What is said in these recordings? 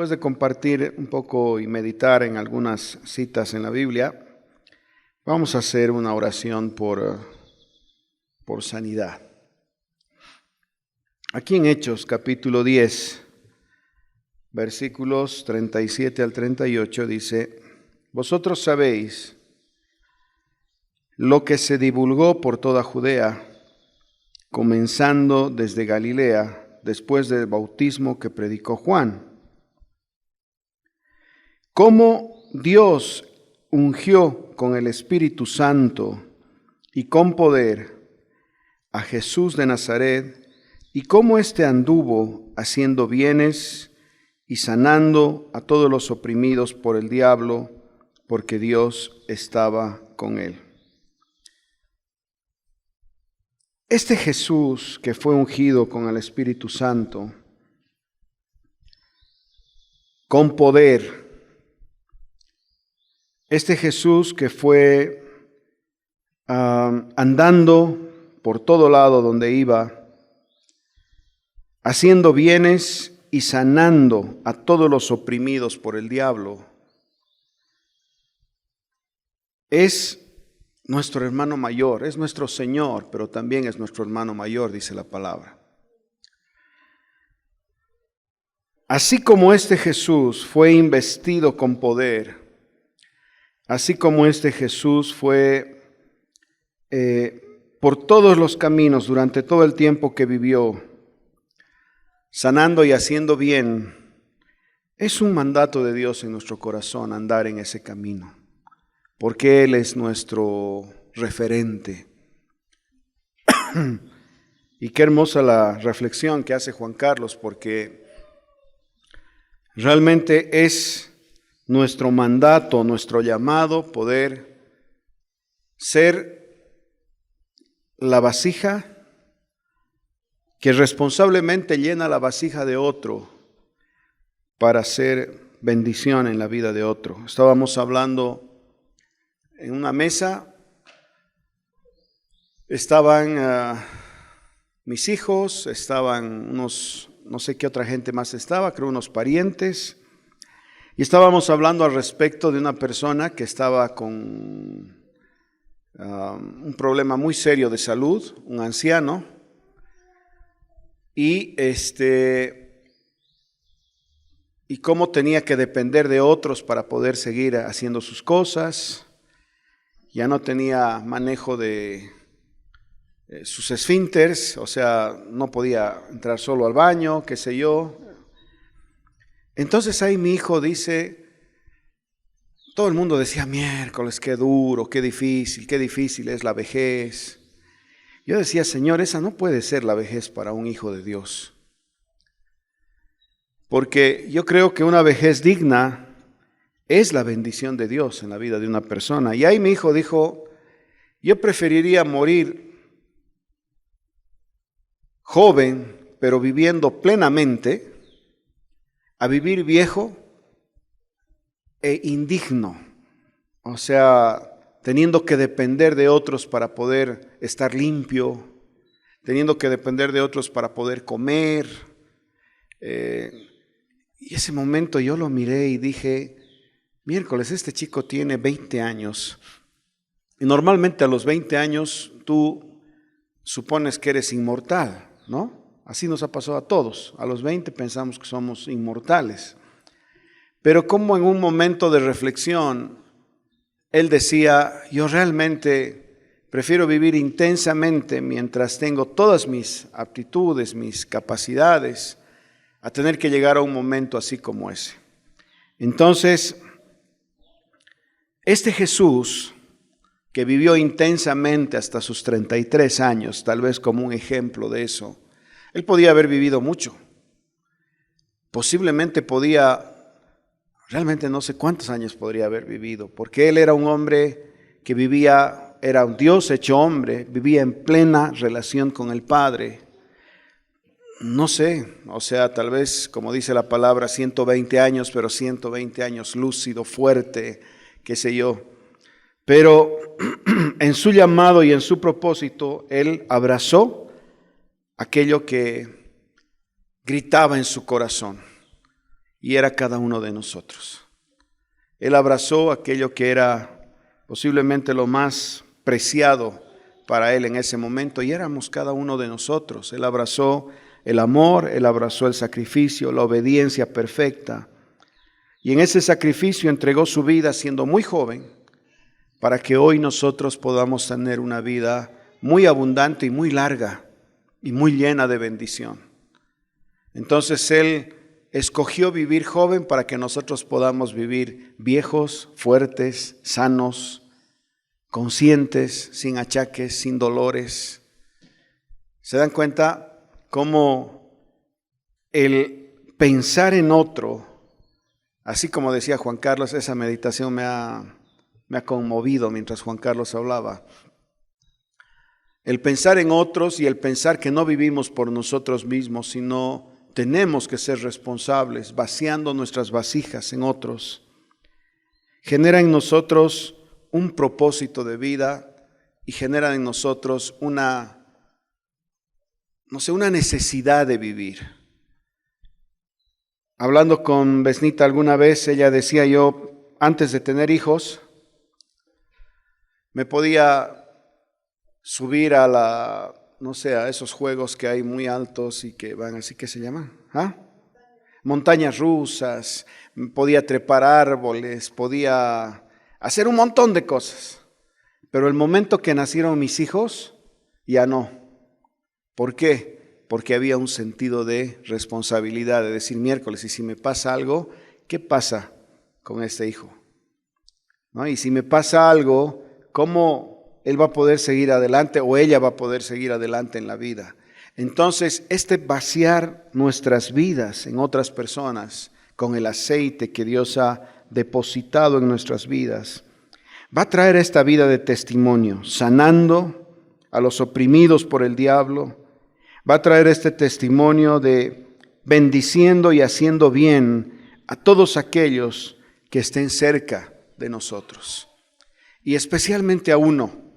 después de compartir un poco y meditar en algunas citas en la Biblia, vamos a hacer una oración por sanidad. Aquí en Hechos, capítulo 10, versículos 37 al 38, dice: Vosotros sabéis lo que se divulgó por toda Judea, comenzando desde Galilea, después del bautismo que predicó Juan, cómo Dios ungió con el Espíritu Santo y con poder a Jesús de Nazaret, y cómo éste anduvo haciendo bienes y sanando a todos los oprimidos por el diablo, porque Dios estaba con él. Este Jesús que fue ungido con el Espíritu Santo, con poder, este Jesús que fue andando por todo lado donde iba, haciendo bienes y sanando a todos los oprimidos por el diablo, es nuestro hermano mayor, es nuestro Señor, pero también es nuestro hermano mayor, dice la palabra. Así como este Jesús fue investido con poder, así como este Jesús fue por todos los caminos durante todo el tiempo que vivió, sanando y haciendo bien, es un mandato de Dios en nuestro corazón andar en ese camino, porque Él es nuestro referente. Y qué hermosa la reflexión que hace Juan Carlos, porque realmente es nuestro mandato, nuestro llamado, poder ser la vasija que responsablemente llena la vasija de otro para hacer bendición en la vida de otro. Estábamos hablando en una mesa, estaban mis hijos, estaban unos, no sé qué otra gente más estaba, creo unos parientes, y estábamos hablando al respecto de una persona que estaba con un problema muy serio de salud, un anciano, y cómo tenía que depender de otros para poder seguir haciendo sus cosas. Ya no tenía manejo de sus esfínteres, o sea, no podía entrar solo al baño, qué sé yo. Entonces ahí mi hijo dice, todo el mundo decía, miércoles, qué duro, qué difícil es la vejez. Yo decía, Señor, esa no puede ser la vejez para un hijo de Dios. Porque yo creo que una vejez digna es la bendición de Dios en la vida de una persona. Y ahí mi hijo dijo, yo preferiría morir joven, pero viviendo plenamente, a vivir viejo e indigno. O sea, teniendo que depender de otros para poder estar limpio, teniendo que depender de otros para poder comer. Y ese momento yo lo miré y dije, miércoles, este chico tiene 20 años. Y normalmente a los 20 años tú supones que eres inmortal, ¿no? Así nos ha pasado a todos. A los 20 pensamos que somos inmortales. Pero como en un momento de reflexión, él decía, yo realmente prefiero vivir intensamente mientras tengo todas mis aptitudes, mis capacidades, a tener que llegar a un momento así como ese. Entonces, este Jesús que vivió intensamente hasta sus 33 años, tal vez como un ejemplo de eso, él podía haber vivido mucho. Posiblemente realmente no sé cuántos años podría haber vivido, porque él era un hombre que vivía, era un Dios hecho hombre, vivía en plena relación con el Padre. No sé, o sea, tal vez, como dice la palabra, 120 años, pero 120 años lúcido, fuerte, qué sé yo. Pero en su llamado y en su propósito, él abrazó aquello que gritaba en su corazón. y era cada uno de nosotros. Él abrazó aquello que era posiblemente lo más preciado para Él en ese momento, y éramos cada uno de nosotros. Él abrazó el amor, Él abrazó el sacrificio, la obediencia perfecta, y en ese sacrificio entregó su vida siendo muy joven, para que hoy nosotros podamos tener una vida muy abundante y muy larga y muy llena de bendición. Entonces Él escogió vivir joven para que nosotros podamos vivir viejos, fuertes, sanos, conscientes, sin achaques, sin dolores. ¿Se dan cuenta cómo el pensar en otro, así como decía Juan Carlos, esa meditación me ha conmovido mientras Juan Carlos hablaba? El pensar en otros y el pensar que no vivimos por nosotros mismos, sino tenemos que ser responsables, vaciando nuestras vasijas en otros, genera en nosotros un propósito de vida y genera en nosotros una necesidad de vivir. Hablando con Besnita alguna vez, ella decía, yo antes de tener hijos, me podía subir a esos juegos que hay muy altos y que van así, ¿qué se llaman? Montañas rusas, podía trepar árboles, podía hacer un montón de cosas. Pero el momento que nacieron mis hijos, ya no. ¿Por qué? Porque había un sentido de responsabilidad, de decir, miércoles, y si me pasa algo, ¿qué pasa con este hijo? ¿No? Y si me pasa algo, ¿cómo él va a poder seguir adelante o ella va a poder seguir adelante en la vida? Entonces, vaciar nuestras vidas en otras personas con el aceite que Dios ha depositado en nuestras vidas, va a traer esta vida de testimonio, sanando a los oprimidos por el diablo. Va a traer este testimonio de bendiciendo y haciendo bien a todos aquellos que estén cerca de nosotros. Y especialmente a uno.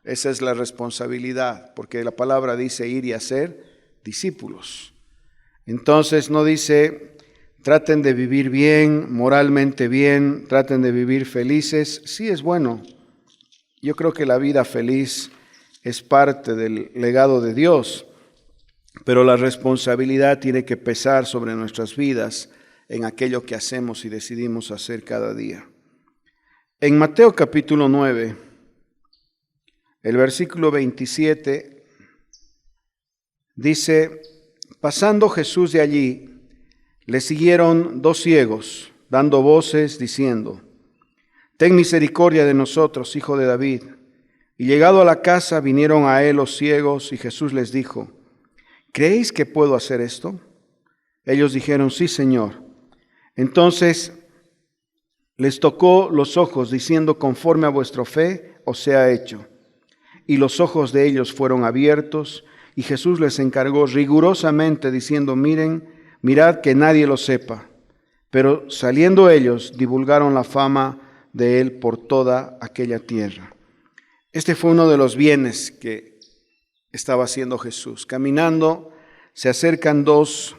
Esa es la responsabilidad, porque la palabra dice ir y hacer discípulos. Entonces no dice, traten de vivir bien, moralmente bien, traten de vivir felices. Sí es bueno. Yo creo que la vida feliz es parte del legado de Dios, pero la responsabilidad tiene que pesar sobre nuestras vidas en aquello que hacemos y decidimos hacer cada día. En Mateo capítulo 9, el versículo 27 dice, pasando Jesús de allí, le siguieron 2 ciegos, dando voces, diciendo, ten misericordia de nosotros, hijo de David. Y llegado a la casa, vinieron a él los ciegos, y Jesús les dijo, ¿creéis que puedo hacer esto? Ellos dijeron, sí, Señor. Entonces les tocó los ojos, diciendo, conforme a vuestra fe os sea hecho. Y los ojos de ellos fueron abiertos, y Jesús les encargó rigurosamente, diciendo, mirad que nadie lo sepa. Pero saliendo ellos, divulgaron la fama de él por toda aquella tierra. Este fue uno de los bienes que estaba haciendo Jesús. Caminando, se acercan dos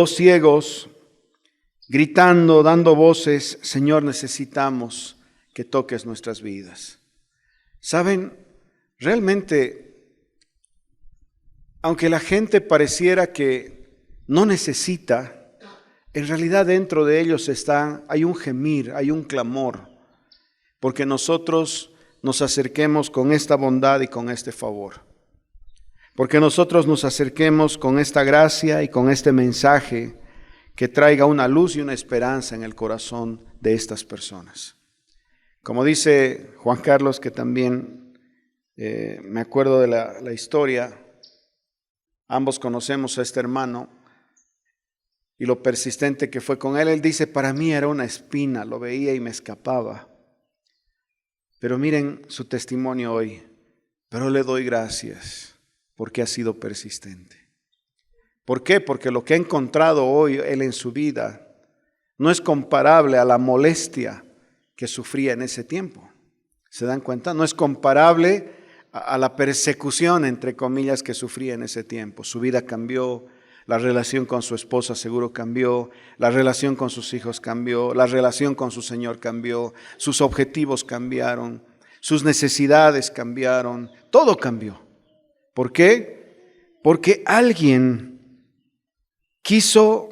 ciegos, gritando, dando voces, Señor, necesitamos que toques nuestras vidas. ¿Saben? Realmente, aunque la gente pareciera que no necesita, en realidad dentro de ellos hay un gemir, hay un clamor, porque nosotros nos acerquemos con esta bondad y con este favor. Porque nosotros nos acerquemos con esta gracia y con este mensaje que traiga una luz y una esperanza en el corazón de estas personas. Como dice Juan Carlos, que también me acuerdo de la historia, ambos conocemos a este hermano y lo persistente que fue con él. Él dice, para mí era una espina, lo veía y me escapaba. Pero miren su testimonio hoy, pero le doy gracias porque ha sido persistente. ¿Por qué? Porque lo que ha encontrado hoy él en su vida no es comparable a la molestia que sufría en ese tiempo. ¿Se dan cuenta? No es comparable a la persecución, entre comillas, que sufría en ese tiempo. Su vida cambió, La relación con su esposa seguro cambió, la relación con sus hijos cambió, la relación con su Señor cambió, sus objetivos cambiaron, sus necesidades cambiaron, todo cambió. ¿Por qué? Porque alguien quiso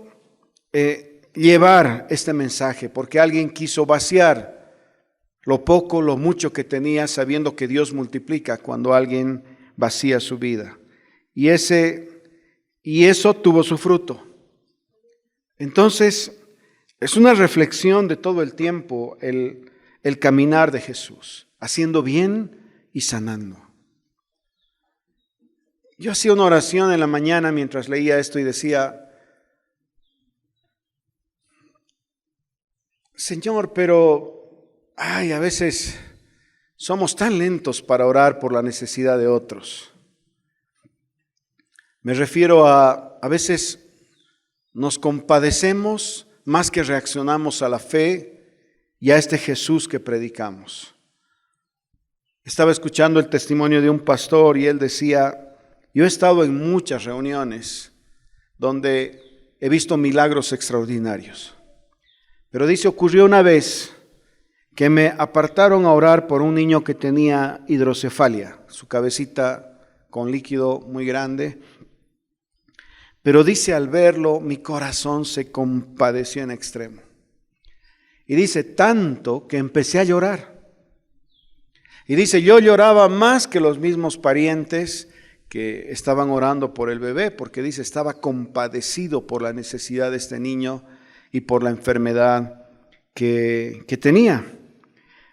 llevar este mensaje, porque alguien quiso vaciar lo poco, lo mucho que tenía, sabiendo que Dios multiplica cuando alguien vacía su vida. Y eso tuvo su fruto. Entonces, es una reflexión de todo el tiempo el caminar de Jesús, haciendo bien y sanando. Yo hacía una oración en la mañana mientras leía esto y decía: Señor, pero a veces somos tan lentos para orar por la necesidad de otros. Me refiero a veces nos compadecemos más que reaccionamos a la fe y a este Jesús que predicamos. Estaba escuchando el testimonio de un pastor y él decía: yo he estado en muchas reuniones donde he visto milagros extraordinarios. Pero dice, ocurrió una vez que me apartaron a orar por un niño que tenía hidrocefalia, su cabecita con líquido muy grande. Pero dice, al verlo, mi corazón se compadeció en extremo. Y dice, tanto que empecé a llorar. Y dice, yo lloraba más que los mismos parientes que estaban orando por el bebé, porque dice, estaba compadecido por la necesidad de este niño y por la enfermedad que tenía.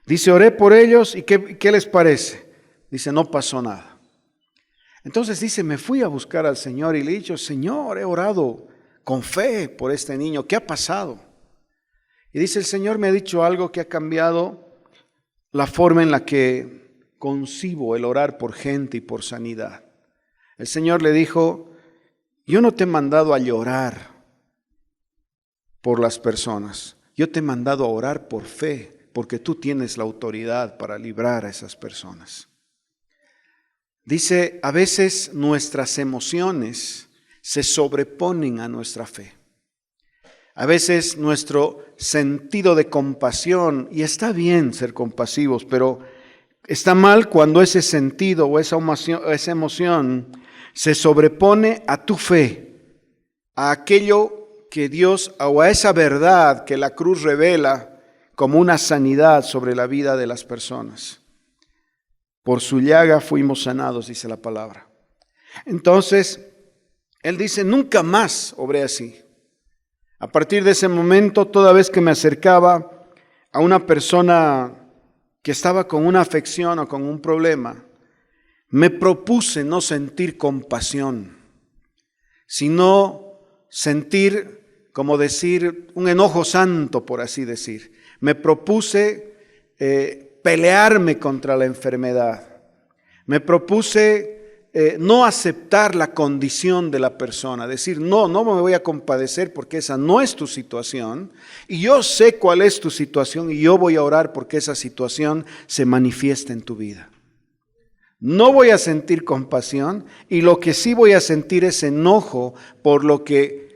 Dice, oré por ellos y ¿qué les parece? Dice, no pasó nada. Entonces dice, me fui a buscar al Señor y le he dicho, Señor, he orado con fe por este niño, ¿qué ha pasado? Y dice, el Señor me ha dicho algo que ha cambiado la forma en la que concibo el orar por gente y por sanidad. El Señor le dijo, yo no te he mandado a llorar por las personas, yo te he mandado a orar por fe, porque tú tienes la autoridad para librar a esas personas. Dice, a veces nuestras emociones se sobreponen a nuestra fe. A veces nuestro sentido de compasión, y está bien ser compasivos, pero está mal cuando ese sentido o esa emoción se sobrepone a tu fe, a aquello que Dios, o a esa verdad que la cruz revela como una sanidad sobre la vida de las personas. Por su llaga fuimos sanados, dice la palabra. Entonces, él dice, nunca más obré así. A partir de ese momento, toda vez que me acercaba a una persona que estaba con una afección o con un problema, me propuse no sentir compasión, sino sentir, como decir, un enojo santo, por así decir. Me propuse pelearme contra la enfermedad. Me propuse no aceptar la condición de la persona, decir, no me voy a compadecer porque esa no es tu situación y yo sé cuál es tu situación y yo voy a orar porque esa situación se manifieste en tu vida. No voy a sentir compasión y lo que sí voy a sentir es enojo por lo que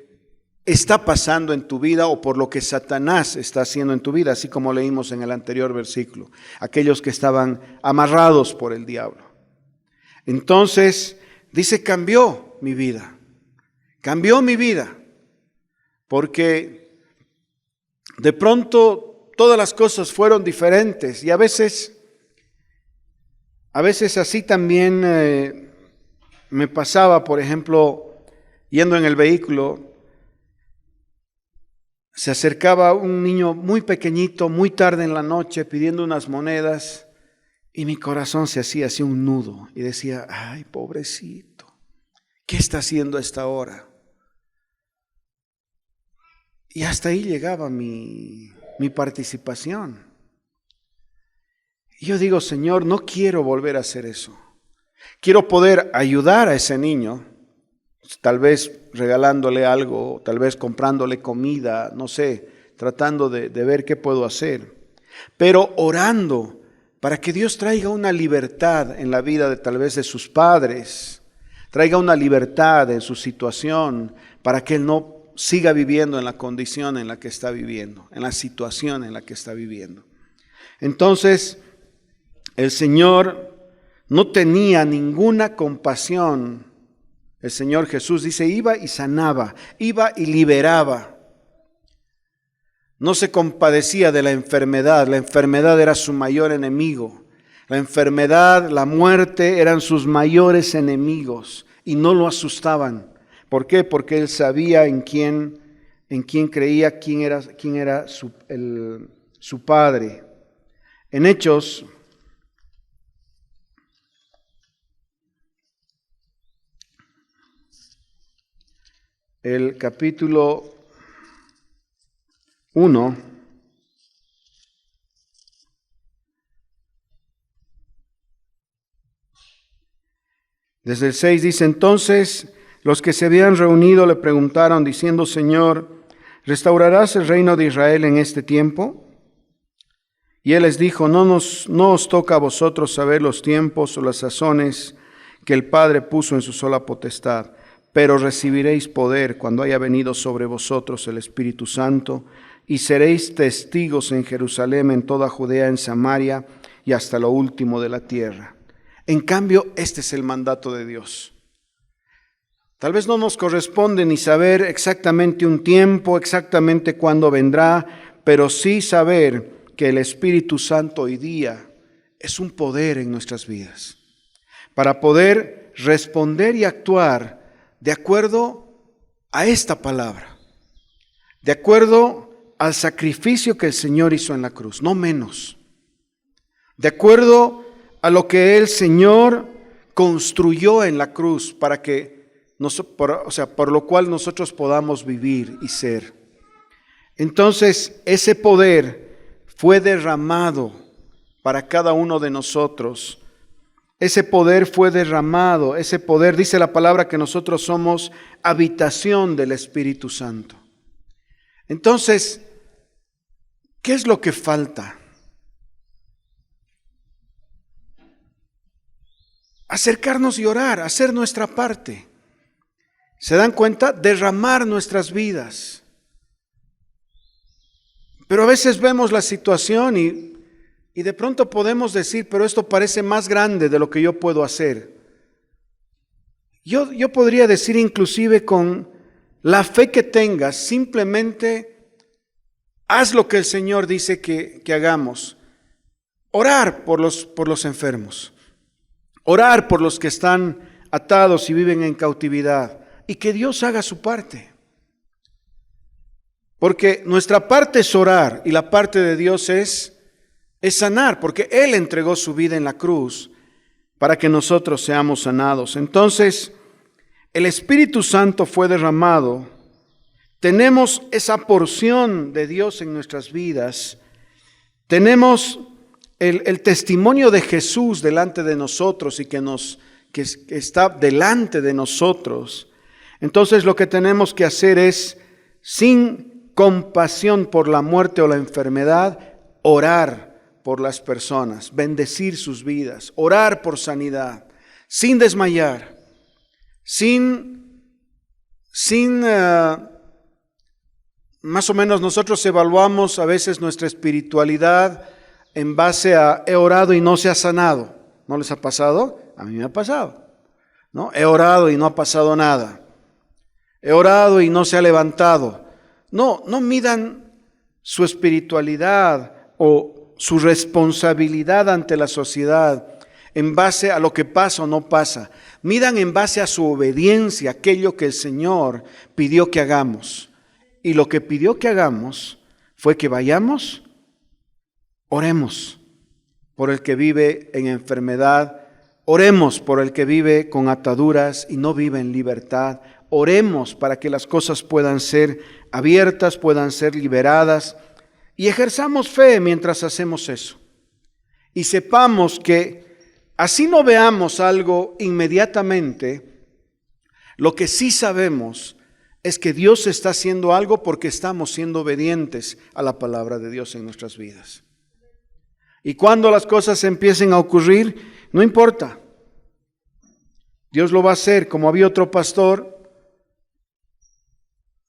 está pasando en tu vida o por lo que Satanás está haciendo en tu vida, así como leímos en el anterior versículo, aquellos que estaban amarrados por el diablo. Entonces, dice, cambió mi vida, porque de pronto todas las cosas fueron diferentes y a veces así también me pasaba, por ejemplo, yendo en el vehículo, se acercaba un niño muy pequeñito, muy tarde en la noche, pidiendo unas monedas, y mi corazón se hacía así un nudo, y decía, ay, pobrecito, ¿qué está haciendo a esta hora? Y hasta ahí llegaba mi participación. Y yo digo, Señor, no quiero volver a hacer eso. Quiero poder ayudar a ese niño, tal vez regalándole algo, tal vez comprándole comida, no sé, tratando de ver qué puedo hacer. Pero orando para que Dios traiga una libertad en la vida de tal vez de sus padres, traiga una libertad en su situación para que él no siga viviendo en la condición en la que está viviendo, en la situación en la que está viviendo. Entonces, el Señor no tenía ninguna compasión. El Señor Jesús dice, iba y sanaba, iba y liberaba. No se compadecía de la enfermedad era su mayor enemigo. La enfermedad, la muerte eran sus mayores enemigos y no lo asustaban. ¿Por qué? Porque él sabía en quién creía, quién era su Padre. En Hechos, el capítulo 1, desde el 6 dice, entonces los que se habían reunido le preguntaron diciendo, Señor, ¿restaurarás el reino de Israel en este tiempo? Y él les dijo, no os toca a vosotros saber los tiempos o las sazones que el Padre puso en su sola potestad, pero recibiréis poder cuando haya venido sobre vosotros el Espíritu Santo, y seréis testigos en Jerusalén, en toda Judea, en Samaria y hasta lo último de la tierra. En cambio, este es el mandato de Dios. Tal vez no nos corresponde ni saber exactamente un tiempo, exactamente cuándo vendrá, pero sí saber que el Espíritu Santo hoy día es un poder en nuestras vidas para poder responder y actuar de acuerdo a esta palabra, de acuerdo al sacrificio que el Señor hizo en la cruz, no menos, de acuerdo a lo que el Señor construyó en la cruz para que por lo cual nosotros podamos vivir y ser. Entonces, ese poder fue derramado para cada uno de nosotros. Ese poder fue derramado, ese poder, dice la palabra que nosotros somos habitación del Espíritu Santo. Entonces, ¿qué es lo que falta? Acercarnos y orar, hacer nuestra parte. ¿Se dan cuenta? Derramar nuestras vidas. Pero a veces vemos la situación y de pronto podemos decir, pero esto parece más grande de lo que yo puedo hacer. Yo podría decir inclusive con la fe que tengas, simplemente haz lo que el Señor dice que hagamos. Orar por los enfermos. Orar por los que están atados y viven en cautividad. Y que Dios haga su parte. Porque nuestra parte es orar y la parte de Dios es sanar, porque Él entregó su vida en la cruz para que nosotros seamos sanados. Entonces, el Espíritu Santo fue derramado. Tenemos esa porción de Dios en nuestras vidas. Tenemos el testimonio de Jesús delante de nosotros y que está delante de nosotros. Entonces, lo que tenemos que hacer es, sin compasión por la muerte o la enfermedad, orar por las personas, bendecir sus vidas, orar por sanidad, sin desmayar, más o menos nosotros evaluamos a veces nuestra espiritualidad en base a he orado y no se ha sanado. ¿No les ha pasado? A mí me ha pasado, ¿no? He orado y no ha pasado nada. He orado y no se ha levantado. No midan su espiritualidad o su responsabilidad ante la sociedad en base a lo que pasa o no pasa. Midan en base a su obediencia aquello que el Señor pidió que hagamos. Y lo que pidió que hagamos fue que vayamos, oremos por el que vive en enfermedad, oremos por el que vive con ataduras y no vive en libertad. Oremos para que las cosas puedan ser abiertas, puedan ser liberadas y ejerzamos fe mientras hacemos eso. Y sepamos que así no veamos algo inmediatamente, lo que sí sabemos es que Dios está haciendo algo porque estamos siendo obedientes a la palabra de Dios en nuestras vidas. Y cuando las cosas empiecen a ocurrir, no importa. Dios lo va a hacer. Como había otro pastor,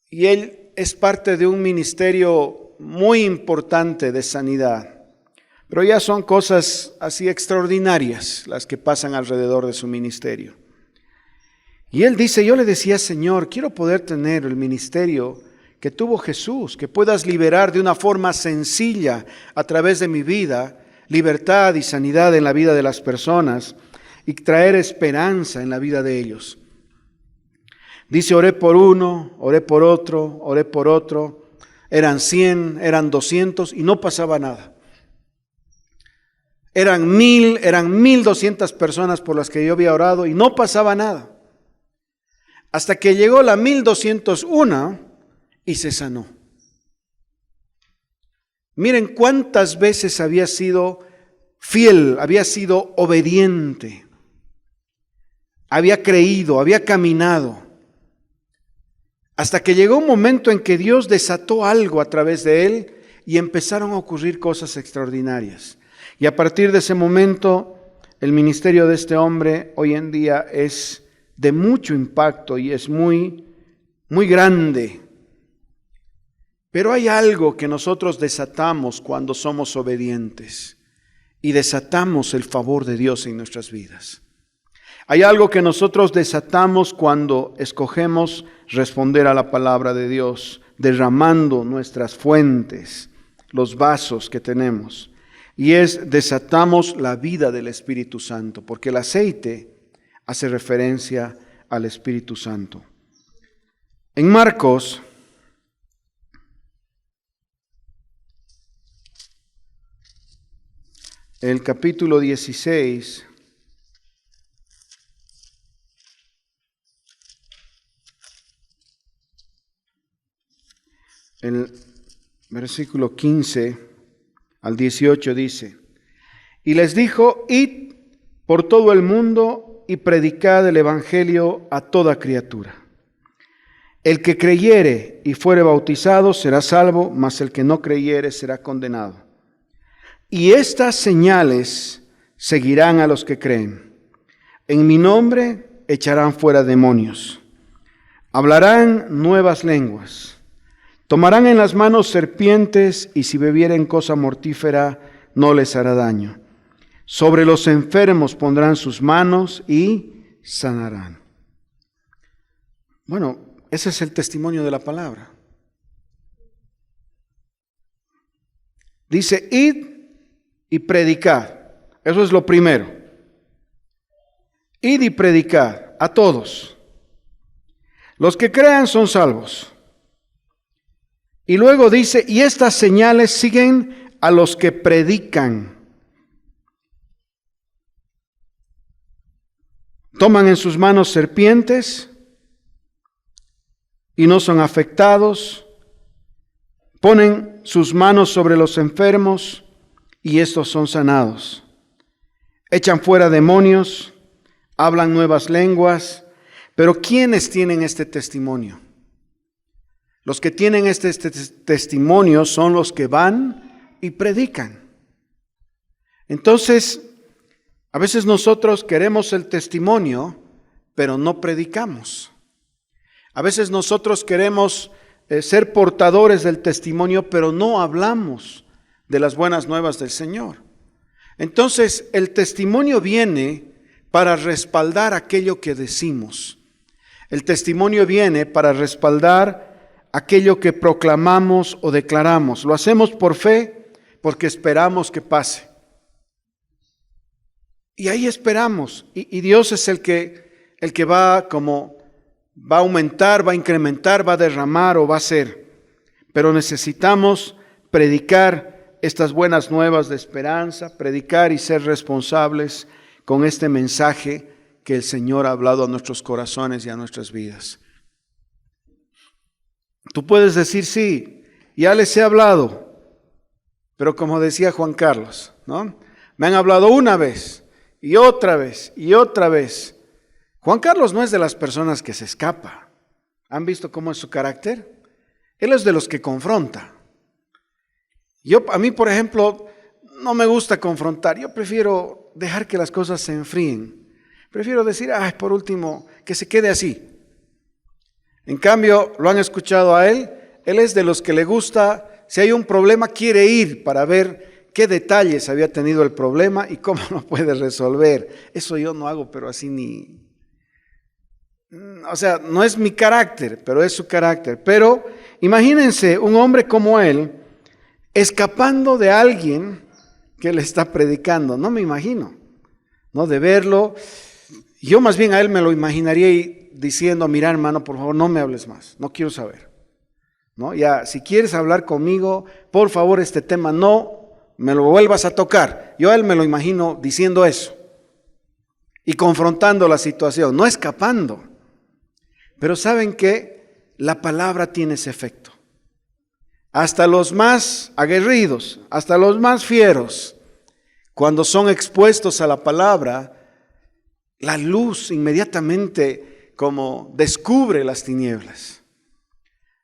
y él es parte de un ministerio muy importante de sanidad. Pero ya son cosas así extraordinarias las que pasan alrededor de su ministerio. Y él dice, yo le decía, Señor, quiero poder tener el ministerio que tuvo Jesús, que puedas liberar de una forma sencilla a través de mi vida, libertad y sanidad en la vida de las personas y traer esperanza en la vida de ellos. Dice, oré por uno, oré por otro, eran 100, eran 200 y no pasaba nada. Eran 1000, eran 1200 personas por las que yo había orado y no pasaba nada. Hasta que llegó la 1201 y se sanó. Miren cuántas veces había sido fiel, había sido obediente, había creído, había caminado. Hasta que llegó un momento en que Dios desató algo a través de él y empezaron a ocurrir cosas extraordinarias. Y a partir de ese momento, el ministerio de este hombre hoy en día es de mucho impacto y es muy, muy grande. Pero hay algo que nosotros desatamos cuando somos obedientes y desatamos el favor de Dios en nuestras vidas. Hay algo que nosotros desatamos cuando escogemos responder a la palabra de Dios, derramando nuestras fuentes, los vasos que tenemos. Y desatamos la vida del Espíritu Santo, porque el aceite hace referencia al Espíritu Santo. En Marcos, el capítulo 16, el versículo 15 al 18 dice, y les dijo, id por todo el mundo y predicad el evangelio a toda criatura. El que creyere y fuere bautizado será salvo, mas el que no creyere será condenado. Y estas señales seguirán a los que creen. En mi nombre echarán fuera demonios. Hablarán nuevas lenguas. Tomarán en las manos serpientes y si bebieren cosa mortífera no les hará daño. Sobre los enfermos pondrán sus manos y sanarán. Bueno, ese es el testimonio de la palabra. Dice, id y predicad. Eso es lo primero. Id y predicad a todos. Los que crean son salvos. Y luego dice, y estas señales siguen a los que predican. Toman en sus manos serpientes y no son afectados. Ponen sus manos sobre los enfermos y estos son sanados. Echan fuera demonios, hablan nuevas lenguas. Pero ¿quiénes tienen este testimonio? Los que tienen este testimonio son los que van y predican. Entonces, a veces nosotros queremos el testimonio, pero no predicamos. A veces nosotros queremos ser portadores del testimonio, pero no hablamos de las buenas nuevas del Señor. Entonces, el testimonio viene para respaldar aquello que decimos. El testimonio viene para respaldar aquello que proclamamos o declaramos. Lo hacemos por fe, porque esperamos que pase. Y ahí esperamos. Y Dios es el que va a aumentar, va a incrementar, va a derramar o va a hacer. Pero necesitamos predicar estas buenas nuevas de esperanza, predicar y ser responsables con este mensaje que el Señor ha hablado a nuestros corazones y a nuestras vidas. Tú puedes decir, sí, ya les he hablado, pero como decía Juan Carlos, ¿no? Me han hablado una vez y otra vez y otra vez. Juan Carlos no es de las personas que se escapa. ¿Han visto cómo es su carácter? Él es de los que confronta. A mí, por ejemplo, no me gusta confrontar. Yo prefiero dejar que las cosas se enfríen. Prefiero decir, ay, por último, que se quede así. En cambio, lo han escuchado a él. Él es de los que le gusta, si hay un problema, quiere ir para ver qué detalles había tenido el problema y cómo lo puede resolver. Eso yo no hago, pero así ni... O sea, no es mi carácter, pero es su carácter. Pero imagínense un hombre como él, escapando de alguien que le está predicando. No me imagino, ¿no? De verlo. Yo más bien a él me lo imaginaría diciendo, mira hermano, por favor, no me hables más, no quiero saber. ¿No? Ya, si quieres hablar conmigo, por favor, este tema no me lo vuelvas a tocar. Yo a él me lo imagino diciendo eso y confrontando la situación, no escapando. Pero ¿saben qué? La palabra tiene ese efecto. Hasta los más aguerridos, hasta los más fieros, cuando son expuestos a la palabra, la luz inmediatamente como descubre las tinieblas.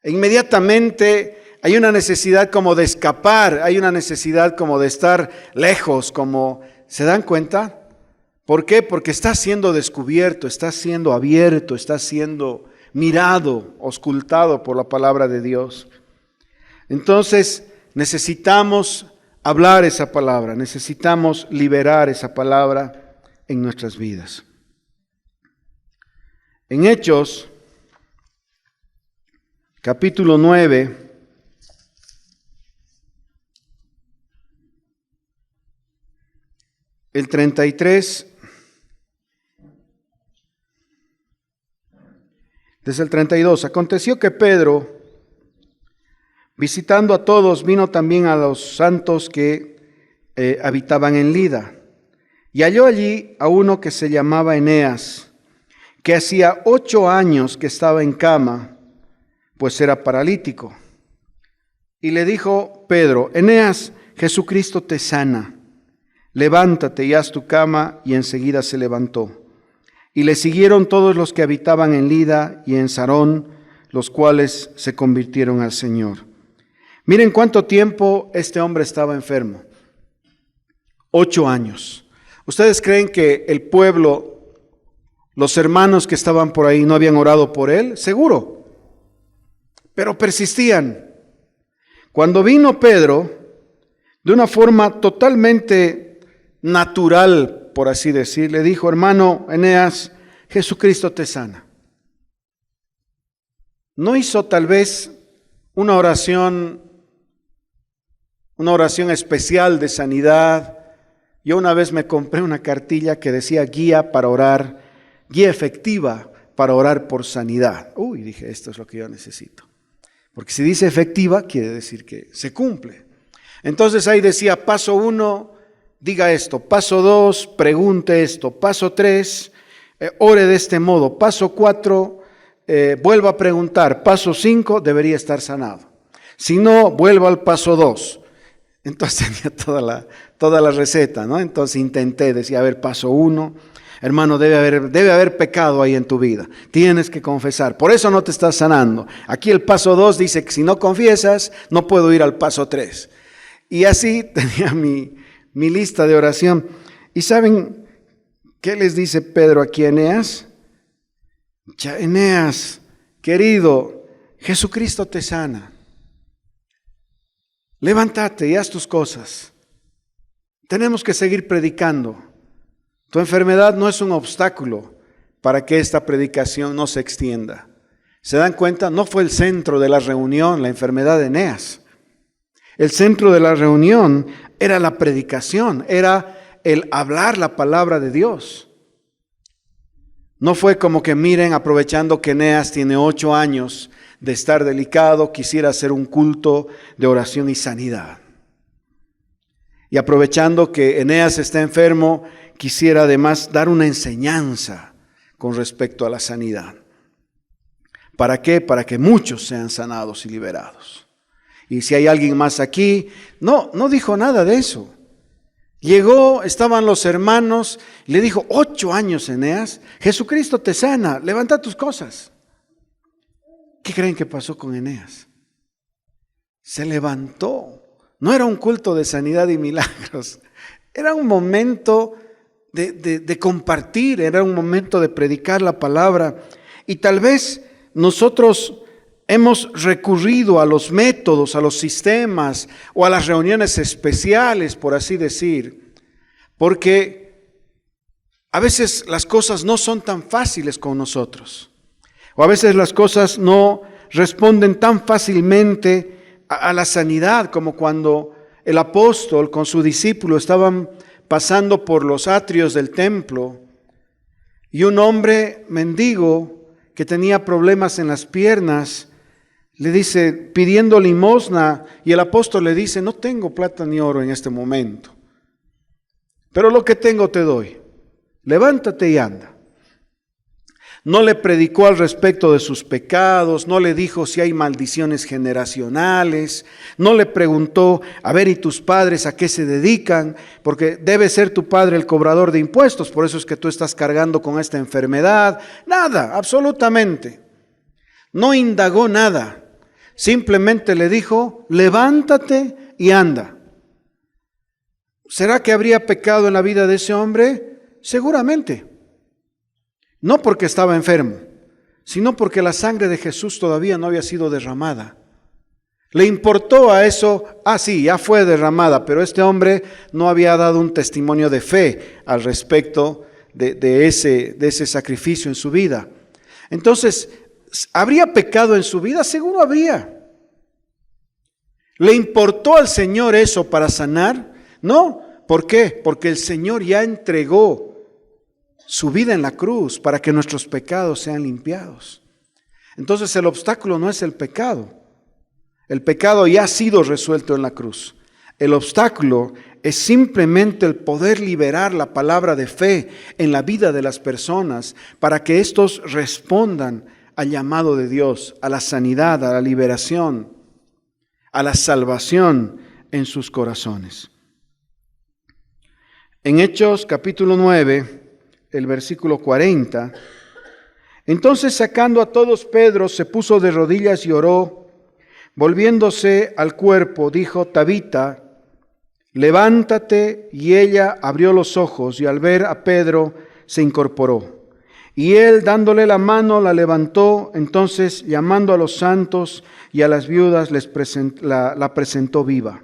E inmediatamente hay una necesidad como de escapar, hay una necesidad como de estar lejos, como, ¿se dan cuenta? ¿Por qué? Porque está siendo descubierto, está siendo abierto, está siendo mirado, auscultado por la palabra de Dios. Entonces necesitamos hablar esa palabra, necesitamos liberar esa palabra en nuestras vidas. En Hechos, capítulo 9, el 33, desde el 32, aconteció que Pedro, visitando a todos, vino también a los santos que habitaban en Lida, y halló allí a uno que se llamaba Eneas, que hacía 8 años que estaba en cama, pues era paralítico. Y le dijo Pedro, Eneas, Jesucristo te sana, levántate y haz tu cama, y enseguida se levantó. Y le siguieron todos los que habitaban en Lida y en Sarón, los cuales se convirtieron al Señor. Miren cuánto tiempo este hombre estaba enfermo. 8 años. ¿Ustedes creen que el pueblo, los hermanos que estaban por ahí, no habían orado por él? Seguro. Pero persistían. Cuando vino Pedro, de una forma totalmente natural, por así decir, le dijo, hermano Eneas, Jesucristo te sana. No hizo tal vez una oración especial de sanidad. Yo una vez me compré una cartilla que decía guía para orar, guía efectiva para orar por sanidad. Uy, dije, esto es lo que yo necesito. Porque si dice efectiva, quiere decir que se cumple. Entonces ahí decía, paso 1, diga esto. Paso 2, pregunte esto. Paso 3, ore de este modo. Paso 4, vuelva a preguntar. Paso 5, debería estar sanado. Si no, vuelva al paso 2. Entonces tenía toda la receta, ¿no? Entonces intenté, decía, a ver, paso 1, hermano, debe haber pecado ahí en tu vida. Tienes que confesar, por eso no te estás sanando. Aquí el paso 2 dice que si no confiesas, no puedo ir al paso 3. Y así tenía mi lista de oración. ¿Y saben qué les dice Pedro aquí a Eneas? Ya, Eneas, querido, Jesucristo te sana. Levántate y haz tus cosas. Tenemos que seguir predicando. Tu enfermedad no es un obstáculo para que esta predicación no se extienda. ¿Se dan cuenta? No fue el centro de la reunión la enfermedad de Eneas. El centro de la reunión era la predicación, era el hablar la palabra de Dios. No fue como que miren, aprovechando que Eneas tiene 8 años de estar delicado, quisiera hacer un culto de oración y sanidad. Y aprovechando que Eneas está enfermo, quisiera además dar una enseñanza con respecto a la sanidad. ¿Para qué? Para que muchos sean sanados y liberados. Y si hay alguien más aquí, no dijo nada de eso. Llegó, estaban los hermanos, le dijo, 8 años Eneas, Jesucristo te sana, levanta tus cosas. ¿Qué creen que pasó con Eneas? Se levantó. No era un culto de sanidad y milagros. Era un momento de compartir, era un momento de predicar la palabra. Y tal vez nosotros hemos recurrido a los métodos, a los sistemas o a las reuniones especiales, por así decir, porque a veces las cosas no son tan fáciles con nosotros, o a veces las cosas no responden tan fácilmente a la sanidad como cuando el apóstol con su discípulo estaban pasando por los atrios del templo y un hombre mendigo que tenía problemas en las piernas le dice, pidiendo limosna, y el apóstol le dice, no tengo plata ni oro en este momento, pero lo que tengo te doy, levántate y anda. No le predicó al respecto de sus pecados, no le dijo si hay maldiciones generacionales, no le preguntó, a ver, ¿y tus padres a qué se dedican? Porque debe ser tu padre el cobrador de impuestos, por eso es que tú estás cargando con esta enfermedad. Nada, absolutamente. No indagó nada, simplemente le dijo, levántate y anda. ¿Será que habría pecado en la vida de ese hombre? Seguramente. No porque estaba enfermo, sino porque la sangre de Jesús todavía no había sido derramada. Le importó a eso, sí, ya fue derramada, pero este hombre no había dado un testimonio de fe al respecto de ese sacrificio en su vida. Entonces, ¿habría pecado en su vida? Seguro habría. ¿Le importó al Señor eso para sanar? No. ¿Por qué? Porque el Señor ya entregó su vida en la cruz para que nuestros pecados sean limpiados. Entonces el obstáculo no es el pecado. El pecado ya ha sido resuelto en la cruz. El obstáculo es simplemente el poder liberar la palabra de fe en la vida de las personas para que éstos respondan al llamado de Dios, a la sanidad, a la liberación, a la salvación en sus corazones. En Hechos capítulo 9, el versículo 40, entonces sacando a todos Pedro se puso de rodillas y oró, volviéndose al cuerpo dijo, Tabita, levántate, y ella abrió los ojos y al ver a Pedro se incorporó. Y él dándole la mano la levantó, entonces llamando a los santos y a las viudas la presentó viva.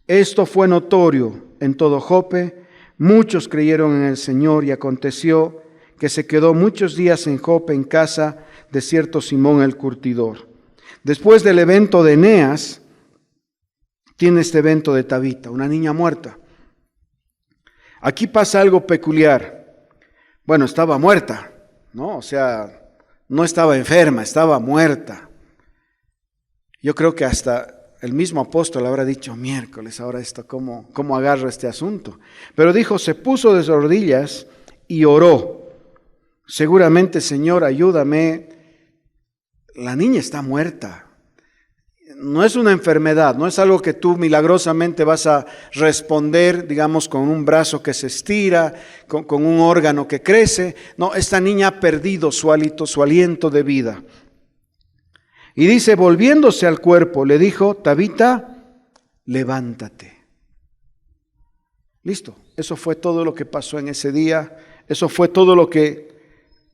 Esto fue notorio en todo Jope. Muchos creyeron en el Señor y aconteció que se quedó muchos días en Jope en casa de cierto Simón el curtidor. Después del evento de Eneas, tiene este evento de Tabita, una niña muerta. Aquí pasa algo peculiar. Bueno, estaba muerta, ¿no? O sea, no estaba enferma, estaba muerta. Yo creo que hasta el mismo apóstol habrá dicho, miércoles, ahora esto, ¿cómo agarro este asunto? Pero dijo, se puso de rodillas y oró. Seguramente, Señor, ayúdame. La niña está muerta. No es una enfermedad, no es algo que tú milagrosamente vas a responder, digamos, con un brazo que se estira, con un órgano que crece. No, esta niña ha perdido su aliento de vida. Y dice, volviéndose al cuerpo, le dijo, Tabita, levántate. Listo, eso fue todo lo que pasó en ese día, eso fue todo lo que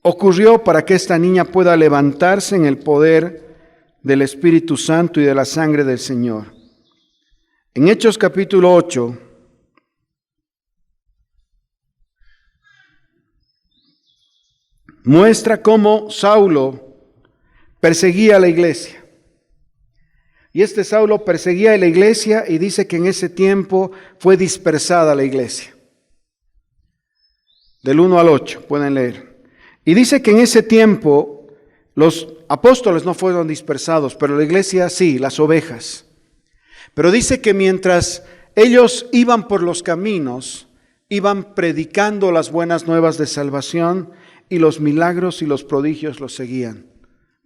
ocurrió para que esta niña pueda levantarse en el poder del Espíritu Santo y de la sangre del Señor. En Hechos capítulo 8, muestra cómo Saulo perseguía a la iglesia. Y este Saulo perseguía a la iglesia y dice que en ese tiempo fue dispersada la iglesia. Del 1 al 8, pueden leer. Y dice que en ese tiempo los apóstoles no fueron dispersados, pero la iglesia sí, las ovejas. Pero dice que mientras ellos iban por los caminos, iban predicando las buenas nuevas de salvación y los milagros y los prodigios los seguían.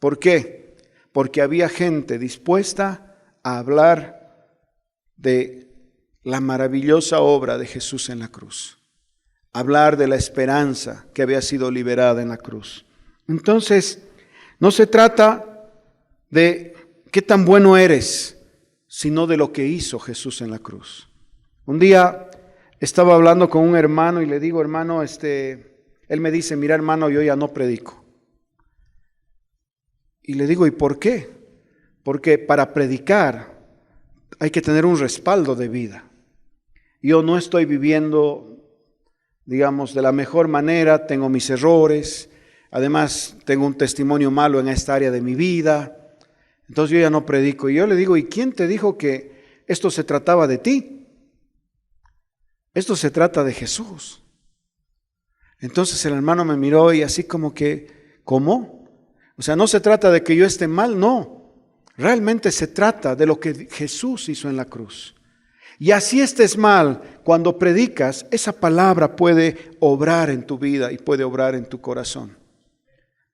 ¿Por qué? Porque había gente dispuesta a hablar de la maravillosa obra de Jesús en la cruz. Hablar de la esperanza que había sido liberada en la cruz. Entonces, no se trata de qué tan bueno eres, sino de lo que hizo Jesús en la cruz. Un día estaba hablando con un hermano y le digo, hermano, él me dice, mira hermano, yo ya no predico. Y le digo, ¿y por qué? Porque para predicar hay que tener un respaldo de vida. Yo no estoy viviendo, digamos, de la mejor manera, tengo mis errores, además tengo un testimonio malo en esta área de mi vida, entonces yo ya no predico. Y yo le digo, ¿y quién te dijo que esto se trataba de ti? Esto se trata de Jesús. Entonces el hermano me miró y así como que, ¿cómo? O sea, no se trata de que yo esté mal, no. Realmente se trata de lo que Jesús hizo en la cruz. Y así estés mal, cuando predicas, esa palabra puede obrar en tu vida y puede obrar en tu corazón.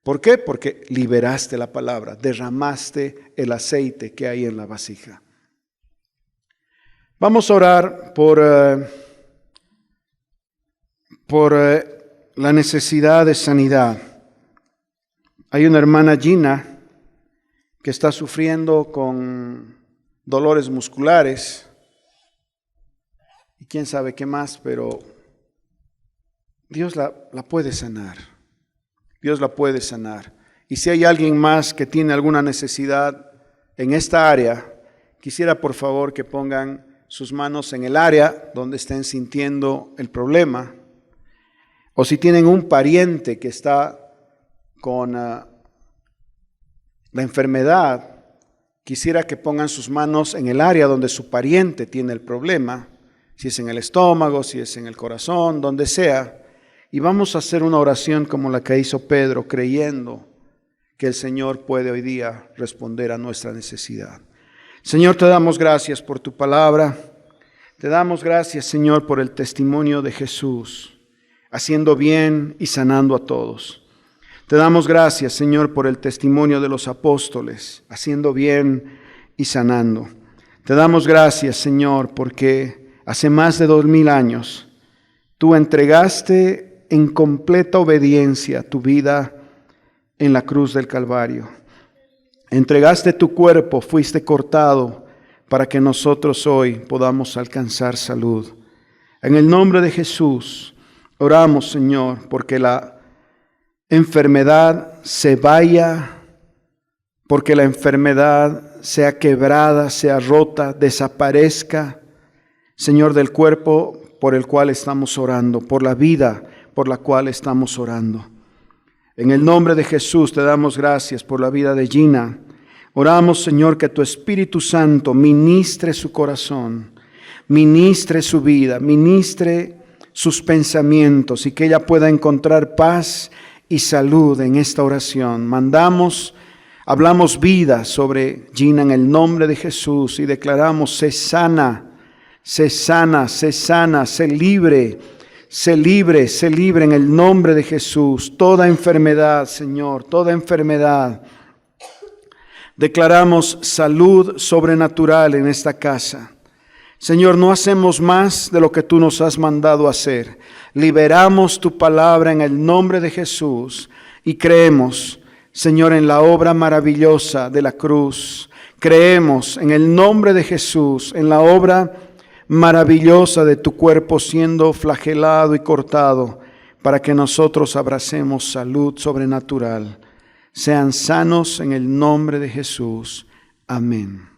¿Por qué? Porque liberaste la palabra, derramaste el aceite que hay en la vasija. Vamos a orar por la necesidad de sanidad. Hay una hermana Gina que está sufriendo con dolores musculares y quién sabe qué más, pero Dios la puede sanar. Dios la puede sanar. Y si hay alguien más que tiene alguna necesidad en esta área, quisiera por favor que pongan sus manos en el área donde estén sintiendo el problema. O si tienen un pariente que está con la enfermedad, quisiera que pongan sus manos en el área donde su pariente tiene el problema, si es en el estómago, si es en el corazón, donde sea. Y vamos a hacer una oración como la que hizo Pedro, creyendo que el Señor puede hoy día responder a nuestra necesidad. Señor, te damos gracias por tu palabra. Te damos gracias, Señor, por el testimonio de Jesús, haciendo bien y sanando a todos. Te damos gracias, Señor, por el testimonio de los apóstoles, haciendo bien y sanando. Te damos gracias, Señor, porque hace más de 2000 años tú entregaste en completa obediencia tu vida en la cruz del Calvario. Entregaste tu cuerpo, fuiste cortado para que nosotros hoy podamos alcanzar salud. En el nombre de Jesús oramos, Señor, porque la enfermedad se vaya, porque la enfermedad sea quebrada, sea rota, desaparezca, Señor, del cuerpo por el cual estamos orando, por la vida por la cual estamos orando. En el nombre de Jesús te damos gracias por la vida de Gina. Oramos, Señor, que tu Espíritu Santo ministre su corazón, ministre su vida, ministre sus pensamientos y que ella pueda encontrar paz y salud en esta oración. Hablamos vida sobre Gina en el nombre de Jesús y declaramos: sé sana, sé sana, sé sana, sé libre. Sé libre en el nombre de Jesús. Toda enfermedad, Señor, toda enfermedad. Declaramos salud sobrenatural en esta casa. Señor, no hacemos más de lo que tú nos has mandado hacer. Liberamos tu palabra en el nombre de Jesús y creemos, Señor, en la obra maravillosa de la cruz. Creemos en el nombre de Jesús, en la obra maravillosa de tu cuerpo siendo flagelado y cortado para que nosotros abracemos salud sobrenatural. Sean sanos en el nombre de Jesús. Amén.